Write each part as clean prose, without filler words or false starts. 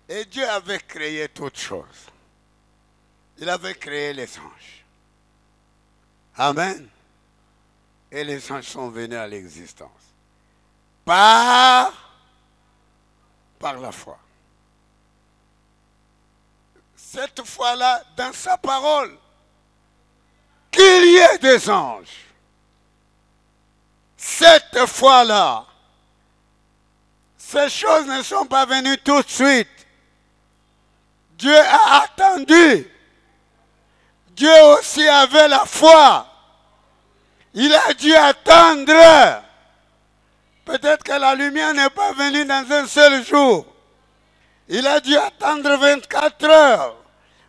Et Dieu avait créé toutes choses. Il avait créé les anges. Amen. Et les anges sont venus à l'existence. Par la foi. Cette fois-là, dans sa parole, qu'il y ait des anges. Cette fois-là, ces choses ne sont pas venues tout de suite. Dieu a attendu. Dieu aussi avait la foi. Il a dû attendre. Peut-être que la lumière n'est pas venue dans un seul jour. Il a dû attendre 24 heures.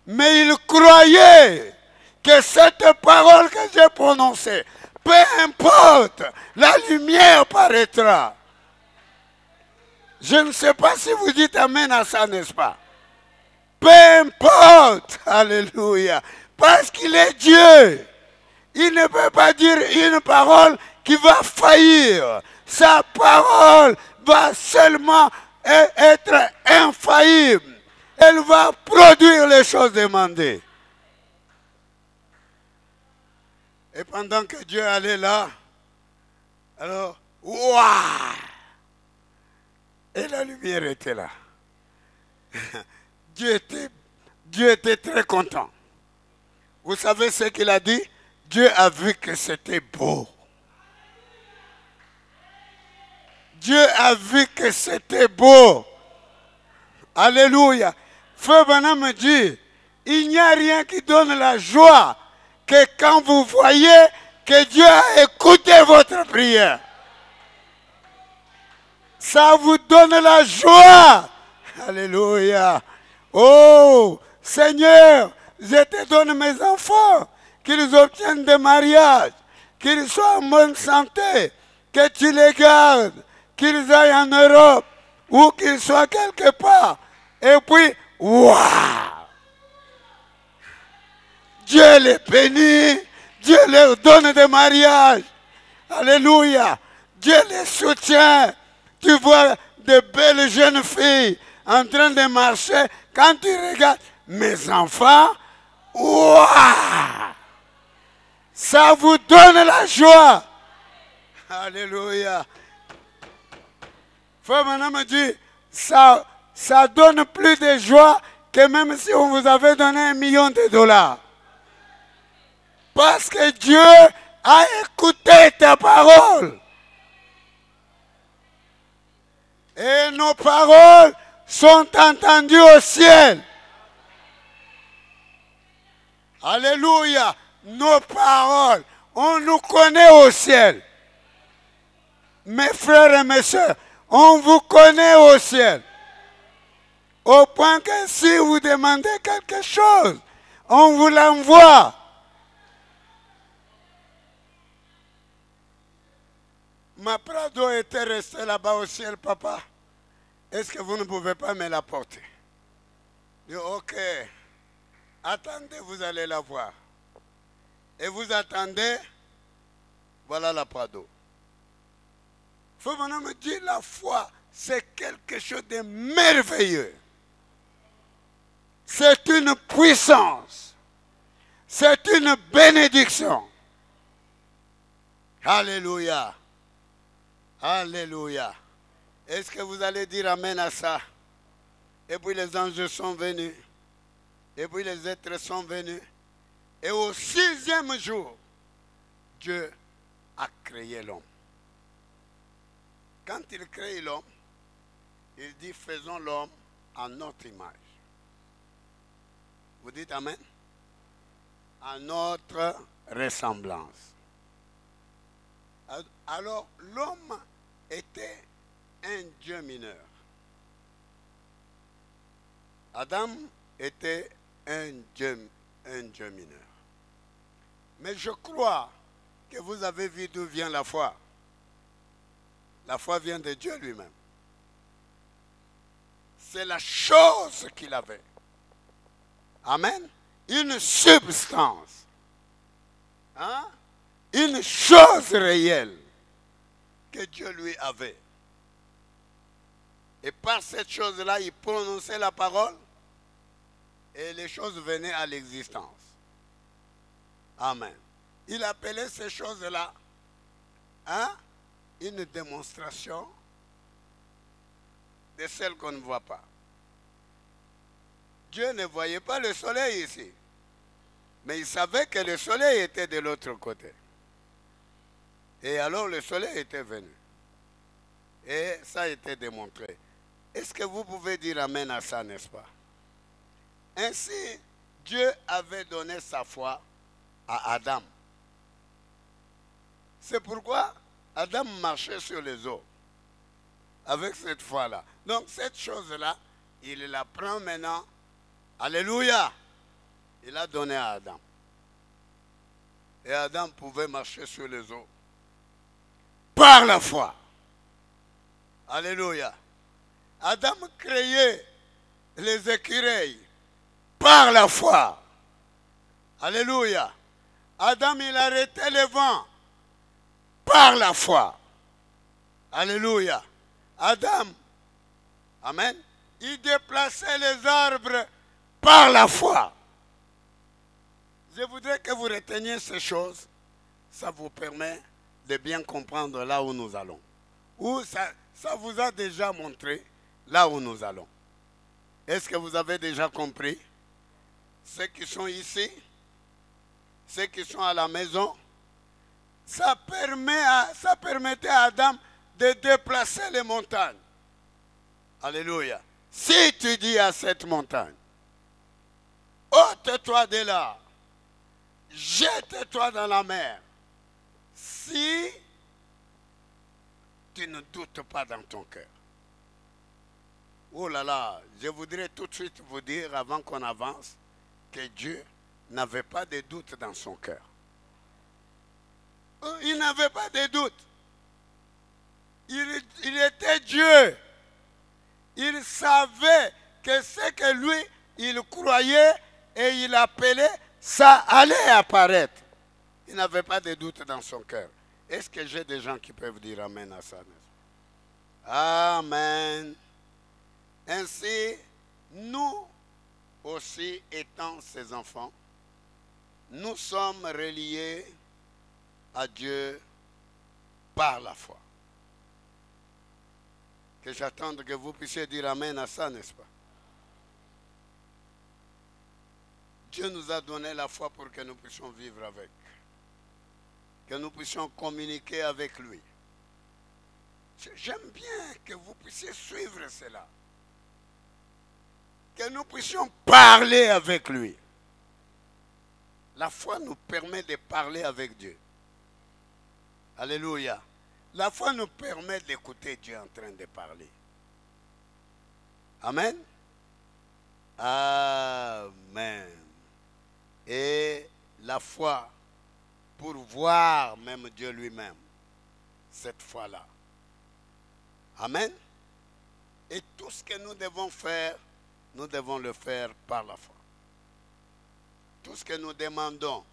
Mais il croyait que cette parole que j'ai prononcée, peu importe, la lumière paraîtra. Je ne sais pas si vous dites amen à ça, n'est-ce pas? Peu importe, alléluia, parce qu'il est Dieu. Il ne peut pas dire une parole qui va faillir. Sa parole va seulement être infaillible. Elle va produire les choses demandées. Et pendant que Dieu allait là, alors, waouh! Et la lumière était là. Dieu était très content. Vous savez ce qu'il a dit? Dieu a vu que c'était beau. Dieu a vu que c'était beau. Alléluia. Feu Branham me dit, il n'y a rien qui donne la joie que quand vous voyez que Dieu a écouté votre prière. Ça vous donne la joie. Alléluia. Oh, Seigneur, je te donne mes enfants, qu'ils obtiennent des mariages, qu'ils soient en bonne santé, que tu les gardes, qu'ils aillent en Europe, ou qu'ils soient quelque part. Et puis, waouh! Dieu les bénit, Dieu leur donne des mariages. Alléluia. Dieu les soutient. Tu vois de belles jeunes filles en train de marcher. Quand tu regardes mes enfants, waouh! Ça vous donne la joie. Alléluia. Frère Branham me dit, ça donne plus de joie que même si on vous avait donné $1 million. Parce que Dieu a écouté ta parole. Et nos paroles sont entendues au ciel. Alléluia. Nos paroles, on nous connaît au ciel. Mes frères et mes sœurs, on vous connaît au ciel. Au point que si vous demandez quelque chose, on vous l'envoie. Ma Prado était restée là-bas au ciel, papa. Est-ce que vous ne pouvez pas me l'apporter? Je dis, ok. Attendez, vous allez la voir. Et vous attendez, voilà la Prado. Faut maintenant me dire, la foi, c'est quelque chose de merveilleux. C'est une puissance. C'est une bénédiction. Alléluia. Alléluia. Est-ce que vous allez dire amen à ça? Et puis les anges sont venus. Et puis les êtres sont venus. Et au 6e jour, Dieu a créé l'homme. Quand il crée l'homme, il dit faisons l'homme à notre image. Vous dites amen? À notre ressemblance. Alors l'homme était un Dieu mineur. Adam était un Dieu mineur. Mais je crois que vous avez vu d'où vient la foi. La foi vient de Dieu lui-même. C'est la chose qu'il avait. Amen. Une substance. Hein? Une chose réelle que Dieu lui avait. Et par cette chose-là, il prononçait la parole et les choses venaient à l'existence. Amen. Il appelait ces choses-là une démonstration de celle qu'on ne voit pas. Dieu ne voyait pas le soleil ici, mais il savait que le soleil était de l'autre côté. Et alors le soleil était venu. Et ça a été démontré. Est-ce que vous pouvez dire amen à ça, n'est-ce pas? Ainsi, Dieu avait donné sa foi à Adam. C'est pourquoi Adam marchait sur les eaux avec cette foi-là. Donc cette chose-là, il la prend maintenant. Alléluia! Il l'a donné à Adam. Et Adam pouvait marcher sur les eaux par la foi. Alléluia! Adam créait les écureuils par la foi. Alléluia! Adam, il arrêtait le vent par la foi. Alléluia! Adam, amen, il déplaçait les arbres par la foi. Je voudrais que vous reteniez ces choses. Ça vous permet de bien comprendre là où nous allons. Ou ça vous a déjà montré là où nous allons. Est-ce que vous avez déjà compris? Ceux qui sont ici, ceux qui sont à la maison, ça permettait à Adam de déplacer les montagnes. Alléluia. Si tu dis à cette montagne, ôte-toi de là, jette-toi dans la mer, si tu ne doutes pas dans ton cœur. Oh là là, je voudrais tout de suite vous dire, avant qu'on avance, que Dieu n'avait pas de doute dans son cœur. Il n'avait pas de doute. Il était Dieu. Il savait que ce que lui, il croyait et il appelait, ça allait apparaître. Il n'avait pas de doute dans son cœur. Est-ce que j'ai des gens qui peuvent dire amen à ça? Amen. Ainsi, nous aussi étant ses enfants, nous sommes reliés à Dieu par la foi. Que j'attende que vous puissiez dire amen à ça, n'est-ce pas? Dieu nous a donné la foi pour que nous puissions vivre avec. Que nous puissions communiquer avec lui. J'aime bien que vous puissiez suivre cela. Que nous puissions parler avec lui. La foi nous permet de parler avec Dieu. Alléluia. La foi nous permet d'écouter Dieu en train de parler. Amen. Amen. Et la foi pour voir même Dieu lui-même. Cette foi-là. Amen. Et tout ce que nous devons faire, nous devons le faire par la foi. Tout ce que nous demandons,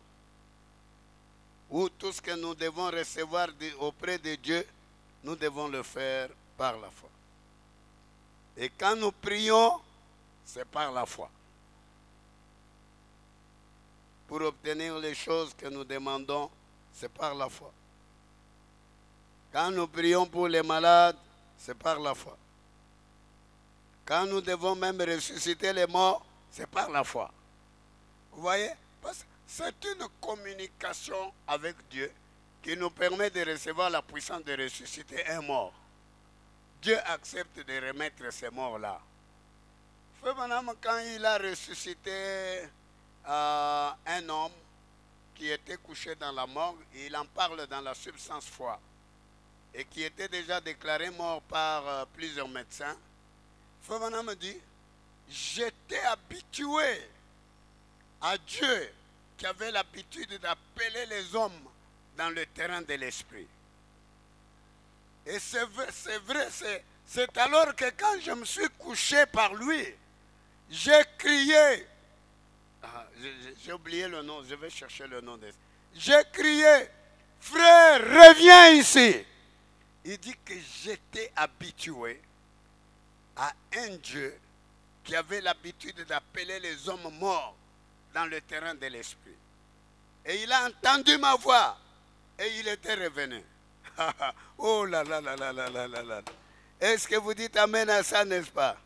ou tout ce que nous devons recevoir auprès de Dieu, nous devons le faire par la foi. Et quand nous prions, c'est par la foi. Pour obtenir les choses que nous demandons, c'est par la foi. Quand nous prions pour les malades, c'est par la foi. Quand nous devons même ressusciter les morts, c'est par la foi. Vous voyez? Parce que c'est une communication avec Dieu qui nous permet de recevoir la puissance de ressusciter un mort. Dieu accepte de remettre ces morts-là. Frère Branham, quand il a ressuscité un homme qui était couché dans la morgue, il en parle dans la substance foi, et qui était déjà déclaré mort par plusieurs médecins. Frère Branham dit, j'étais habitué à Dieu qui avait l'habitude d'appeler les hommes dans le terrain de l'esprit. Et c'est vrai, c'est alors que quand je me suis couché par lui, j'ai crié, j'ai oublié le nom, je vais chercher le nom. J'ai crié, frère, reviens ici. Il dit que j'étais habitué à un Dieu qui avait l'habitude d'appeler les hommes morts dans le terrain de l'esprit. Et il a entendu ma voix et il était revenu. Oh là là là là là là là là. Est-ce que vous dites amen à ça, n'est-ce pas?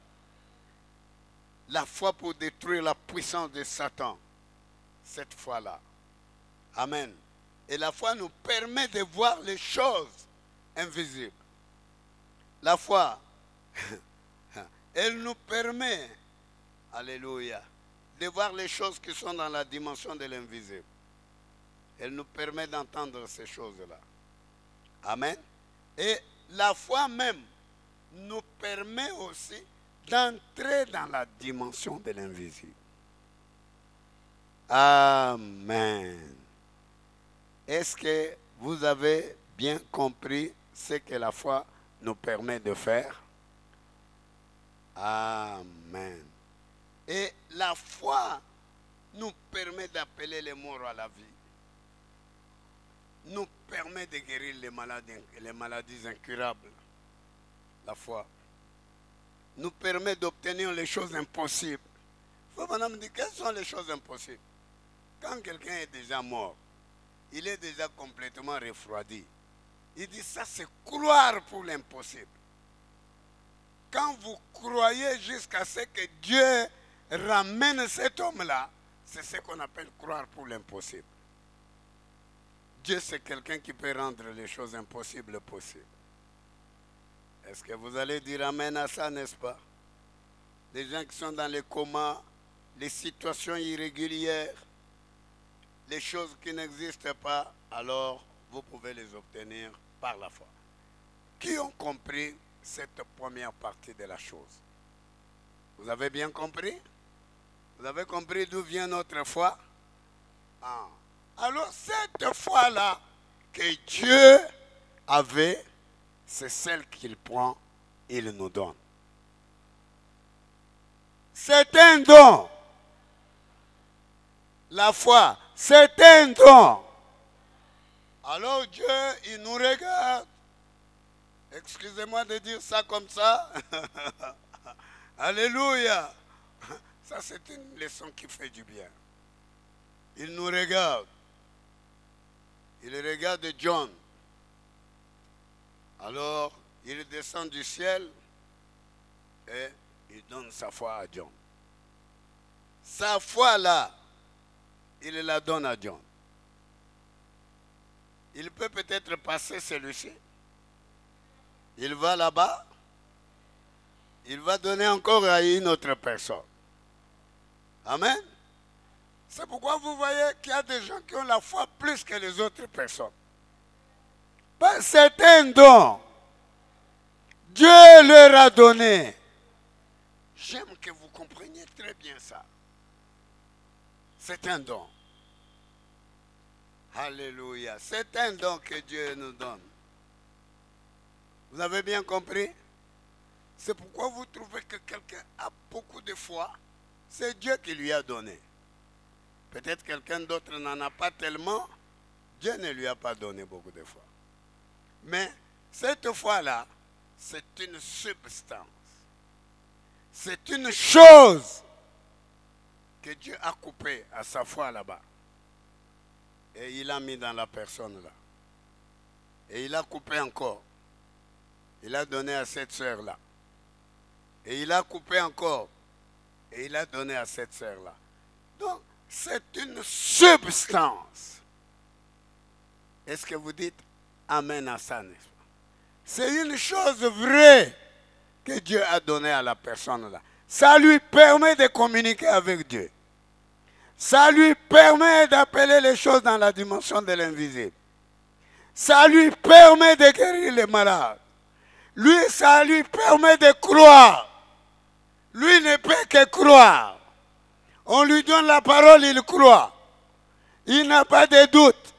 La foi pour détruire la puissance de Satan. Cette foi-là. Amen. Et la foi nous permet de voir les choses invisibles. La foi, elle nous permet, alléluia, de voir les choses qui sont dans la dimension de l'invisible. Elle nous permet d'entendre ces choses-là. Amen. Et la foi même nous permet aussi d'entrer dans la dimension de l'invisible. Amen. Est-ce que vous avez bien compris ce que la foi nous permet de faire? Amen. Et la foi nous permet d'appeler les morts à la vie. Nous permet de guérir les maladies incurables. La foi nous permet d'obtenir les choses impossibles. Il faut maintenant me dire, quelles sont les choses impossibles? Quand quelqu'un est déjà mort, il est déjà complètement refroidi. Il dit, ça c'est croire pour l'impossible. Quand vous croyez jusqu'à ce que Dieu ramène cet homme-là, c'est ce qu'on appelle croire pour l'impossible. Dieu, c'est quelqu'un qui peut rendre les choses impossibles possibles. Est-ce que vous allez dire amen à ça, n'est-ce pas? Les gens qui sont dans les comas, les situations irrégulières, les choses qui n'existent pas, alors vous pouvez les obtenir par la foi. Qui ont compris cette première partie de la chose? Vous avez bien compris? Vous avez compris d'où vient notre foi? Ah. Alors cette foi-là que Dieu avait, c'est celle qu'il prend et il nous donne. C'est un don. La foi, c'est un don. Alors Dieu, il nous regarde. Excusez-moi de dire ça comme ça. Alléluia. Ça, c'est une leçon qui fait du bien. Il nous regarde. Il regarde John. Alors, il descend du ciel et il donne sa foi à John. Sa foi là, il la donne à John. Il peut peut-être passer celui-ci. Il va là-bas. Il va donner encore à une autre personne. Amen. C'est pourquoi vous voyez qu'il y a des gens qui ont la foi plus que les autres personnes. C'est un don. Dieu leur a donné. J'aime que vous compreniez très bien ça. C'est un don. Alléluia. C'est un don que Dieu nous donne. Vous avez bien compris? C'est pourquoi vous trouvez que quelqu'un a beaucoup de foi. C'est Dieu qui lui a donné. Peut-être quelqu'un d'autre n'en a pas tellement. Dieu ne lui a pas donné beaucoup de foi. Mais cette foi-là, c'est une substance. C'est une chose que Dieu a coupée à sa foi là-bas. Et il a mis dans la personne là. Et il a coupé encore. Il a donné à cette sœur-là. Et il a coupé encore. Et il a donné à cette sœur-là. Donc, c'est une substance. Est-ce que vous dites amen à ça, n'est-ce pas? C'est une chose vraie que Dieu a donnée à la personne là. Ça lui permet de communiquer avec Dieu. Ça lui permet d'appeler les choses dans la dimension de l'invisible. Ça lui permet de guérir les malades. Lui, ça lui permet de croire. Lui ne peut que croire. On lui donne la parole, il croit. Il n'a pas de doute.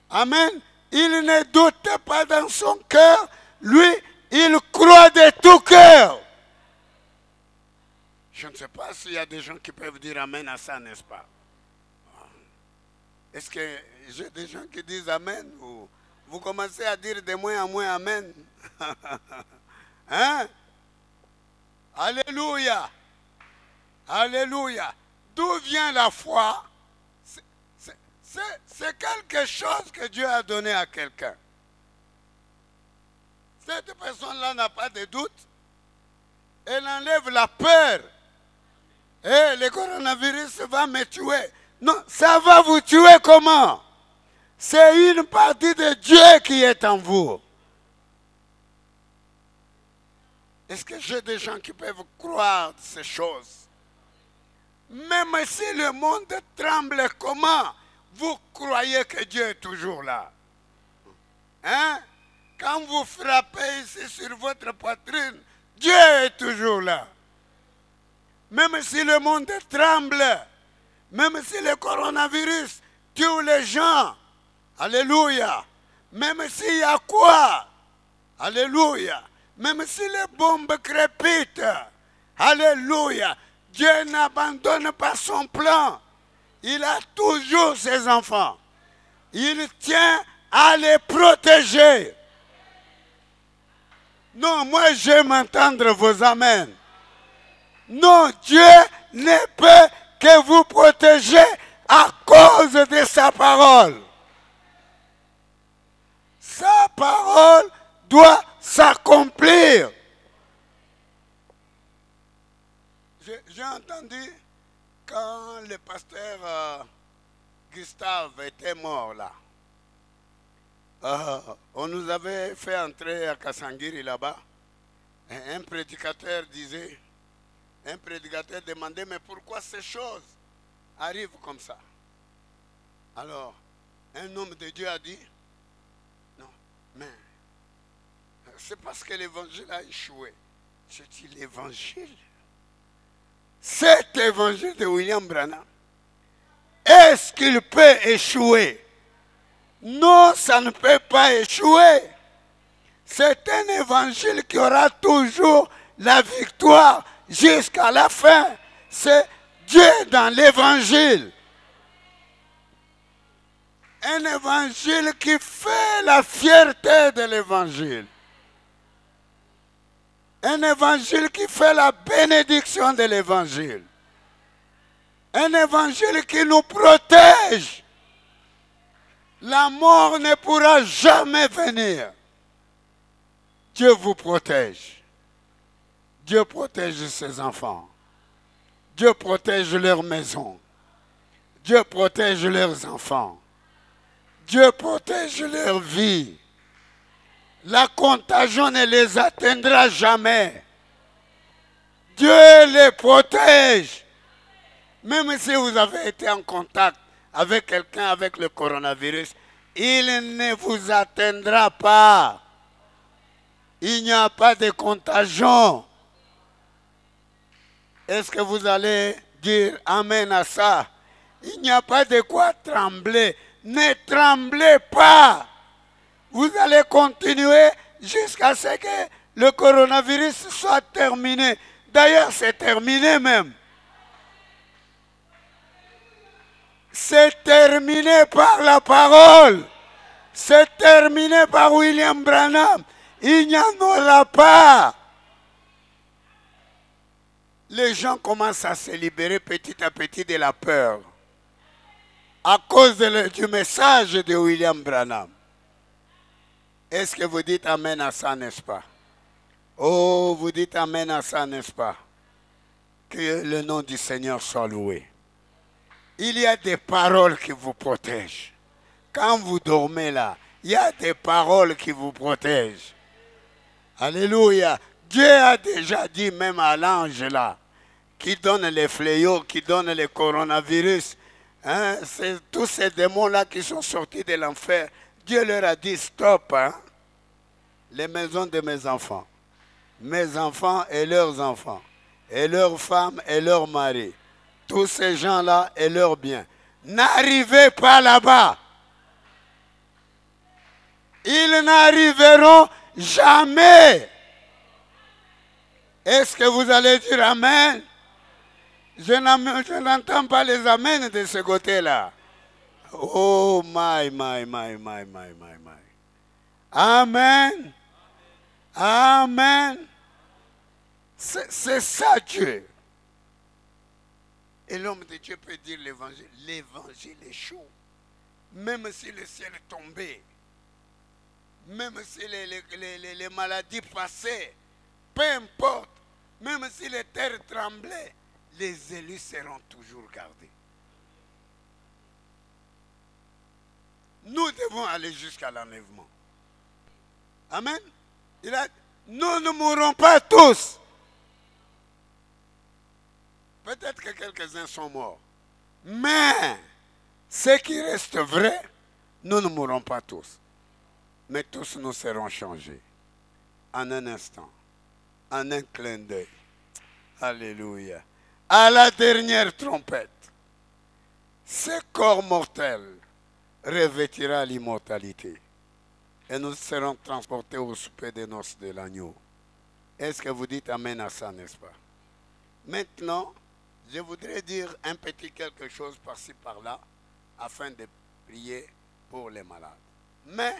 Amen. Il ne doute pas dans son cœur. Lui, il croit de tout cœur. Je ne sais pas s'il y a des gens qui peuvent dire amen à ça, n'est-ce pas? Est-ce que j'ai des gens qui disent amen ou vous commencez à dire de moins en moins amen? Hein? Alléluia. Alléluia. D'où vient la foi? C'est quelque chose que Dieu a donné à quelqu'un. Cette personne-là n'a pas de doute. Elle enlève la peur. Et le coronavirus va me tuer. Non, ça va vous tuer comment? C'est une partie de Dieu qui est en vous. Est-ce que j'ai des gens qui peuvent croire ces choses? Même si le monde tremble, comment vous croyez que Dieu est toujours là? Hein? Quand vous frappez ici sur votre poitrine, Dieu est toujours là. Même si le monde tremble, même si le coronavirus tue les gens, alléluia. Même s'il y a quoi, alléluia. Même si les bombes crépitent, alléluia. Dieu n'abandonne pas son plan. Il a toujours ses enfants. Il tient à les protéger. Non, moi j'aime entendre vos amens. Non, Dieu ne peut que vous protéger à cause de sa parole. Sa parole doit s'accomplir. J'ai entendu quand le pasteur Gustave était mort là. On nous avait fait entrer à Kassangiri là-bas. Un prédicateur disait, un prédicateur demandait, mais pourquoi ces choses arrivent comme ça? Alors, un homme de Dieu a dit, non, mais c'est parce que l'évangile a échoué. J'ai dit, l'évangile? Cet évangile de William Branham, est-ce qu'il peut échouer? Non, ça ne peut pas échouer. C'est un évangile qui aura toujours la victoire jusqu'à la fin. C'est Dieu dans l'évangile. Un évangile qui fait la fierté de l'évangile. Un évangile qui fait la bénédiction de l'évangile. Un évangile qui nous protège. La mort ne pourra jamais venir. Dieu vous protège. Dieu protège ses enfants. Dieu protège leur maison. Dieu protège leurs enfants. Dieu protège leur vie. La contagion ne les atteindra jamais. Dieu les protège. Même si vous avez été en contact avec quelqu'un avec le coronavirus, il ne vous atteindra pas. Il n'y a pas de contagion. Est-ce que vous allez dire Amen à ça? Il n'y a pas de quoi trembler. Ne tremblez pas. Vous allez continuer jusqu'à ce que le coronavirus soit terminé. D'ailleurs, c'est terminé même. C'est terminé par la parole. C'est terminé par William Branham. Il n'y en aura pas. Les gens commencent à se libérer petit à petit de la peur. À cause du message de William Branham. Est-ce que vous dites Amen à ça, n'est-ce pas? Oh, vous dites Amen à ça, n'est-ce pas? Que le nom du Seigneur soit loué. Il y a des paroles qui vous protègent. Quand vous dormez là, il y a des paroles qui vous protègent. Alléluia. Dieu a déjà dit même à l'ange là, qui donne les fléaux, qui donne les coronavirus. Hein, c'est tous ces démons-là qui sont sortis de l'enfer. Dieu leur a dit stop. Hein, les maisons de mes enfants et leurs enfants, et leurs femmes et leurs maris. Tous ces gens-là et leurs biens. N'arrivez pas là-bas. Ils n'arriveront jamais. Est-ce que vous allez dire Amen? Je n'entends pas les Amen de ce côté-là. Oh, my. Amen. Amen. C'est ça Dieu. Et l'homme de Dieu peut dire l'évangile. L'évangile est chaud. Même si le ciel est tombé, même si les maladies passaient, peu importe, même si les terres tremblaient, les élus seront toujours gardés. Nous devons aller jusqu'à l'enlèvement. Amen. Nous ne mourrons pas tous. Peut-être que quelques-uns sont morts. Mais ce qui reste vrai, nous ne mourrons pas tous. Mais tous nous serons changés. En un instant. En un clin d'œil. Alléluia. À la dernière trompette, ce corps mortel revêtira l'immortalité. Et nous serons transportés au souper des noces de l'agneau. Est-ce que vous dites amen à ça, n'est-ce pas? Maintenant, je voudrais dire un petit quelque chose par-ci, par-là, afin de prier pour les malades. Mais